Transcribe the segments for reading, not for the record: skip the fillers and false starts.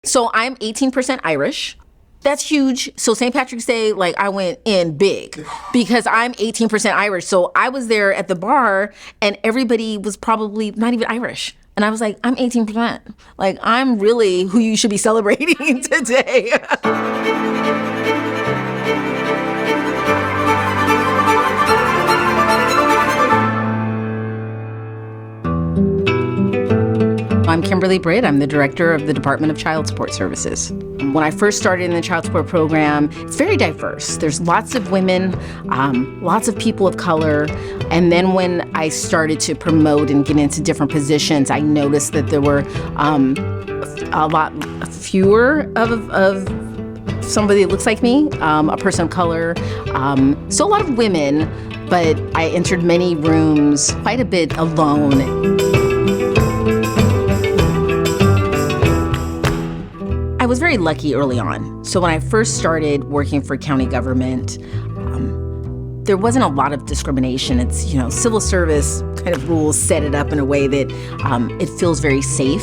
So I'm 18% Irish. That's huge. So St. Patrick's Day, like, I went in big because I'm 18% Irish. So I was there at the bar and everybody was probably not even Irish. And I was like, I'm 18%. Like, I'm really who you should be celebrating today. I'm Kimberly Britt. I'm the director of the Department of Child Support Services. When I first started in the child support program, it's very diverse. There's lots of women, lots of people of color. And then when I started to promote and get into different positions, I noticed that there were a lot fewer of somebody that looks like me, a person of color. So a lot of women, but I entered many rooms quite a bit alone. I was very lucky early on. So when I first started working for county government, there wasn't a lot of discrimination. It's, civil service kind of rules set it up in a way that it feels very safe.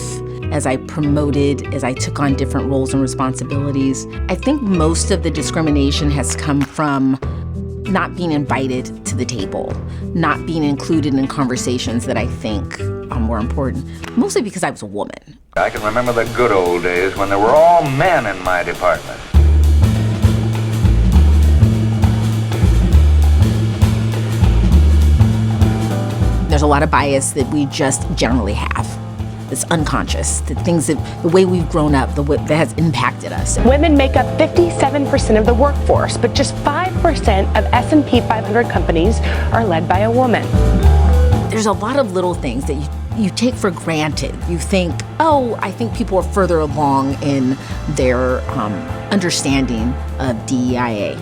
As I promoted, as I took on different roles and responsibilities, I think most of the discrimination has come from not being invited to the table, not being included in conversations that I think were important, mostly because I was a woman. I can remember the good old days when there were all men in my department. There's a lot of bias that we just generally have. It's unconscious, the way we've grown up, that has impacted us. Women make up 57% of the workforce, but just 5% of S&P 500 companies are led by a woman. There's a lot of little things that you take for granted. You think, I think people are further along in their understanding of DEIA.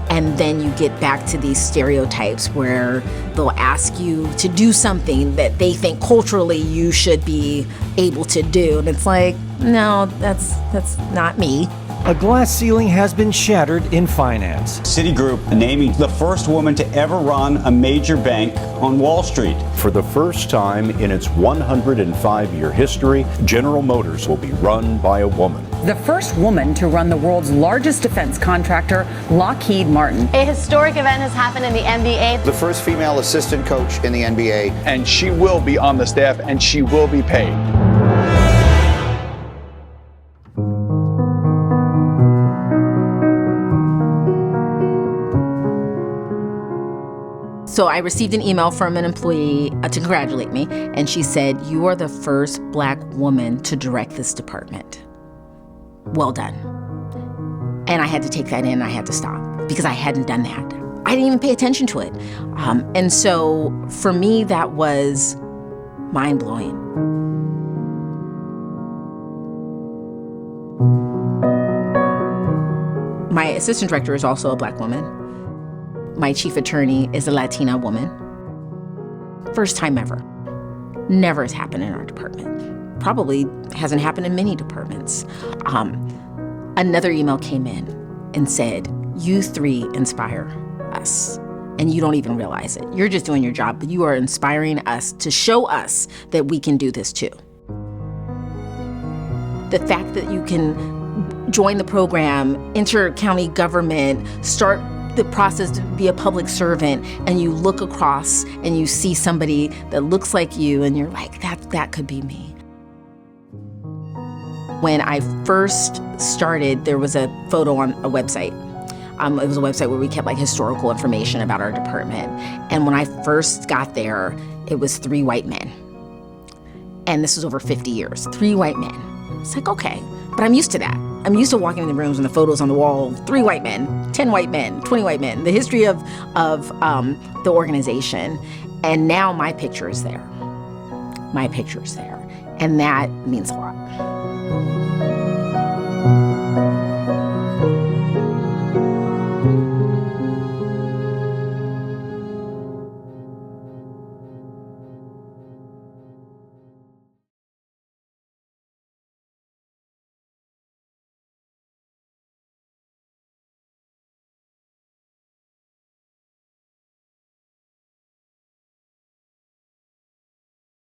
And then you get back to these stereotypes where they'll ask you to do something that they think culturally you should be able to do. And it's like, no, that's not me. A glass ceiling has been shattered in finance. Citigroup naming the first woman to ever run a major bank on Wall Street. For the first time in its 105-year history, General Motors will be run by a woman. The first woman to run the world's largest defense contractor, Lockheed Martin. A historic event has happened in the NBA. The first female assistant coach in the NBA. And she will be on the staff and she will be paid. So I received an email from an employee to congratulate me, and she said, "You are the first Black woman to direct this department. Well done." And I had to take that in, and I had to stop, because I hadn't done that. I didn't even pay attention to it. And so for me, that was mind-blowing. My assistant director is also a Black woman. My chief attorney is a Latina woman. First time ever. Never has happened in our department. Probably hasn't happened in many departments. Another email came in and said, "You three inspire us, and you don't even realize it. You're just doing your job, but you are inspiring us to show us that we can do this too." The fact that you can join the program, enter county government, start the process to be a public servant, and you look across and you see somebody that looks like you and you're like, that could be me. When I first started, there was a photo on a website. It was a website where we kept historical information about our department. And when I first got there, it was 3 white men. And this was over 50 years, 3 white men. It's like, okay, but I'm used to that. I'm used to walking in the rooms and the photos on the wall, 3 white men, 10 white men, 20 white men, the history of the organization. And now my picture is there. My picture is there. And that means a lot.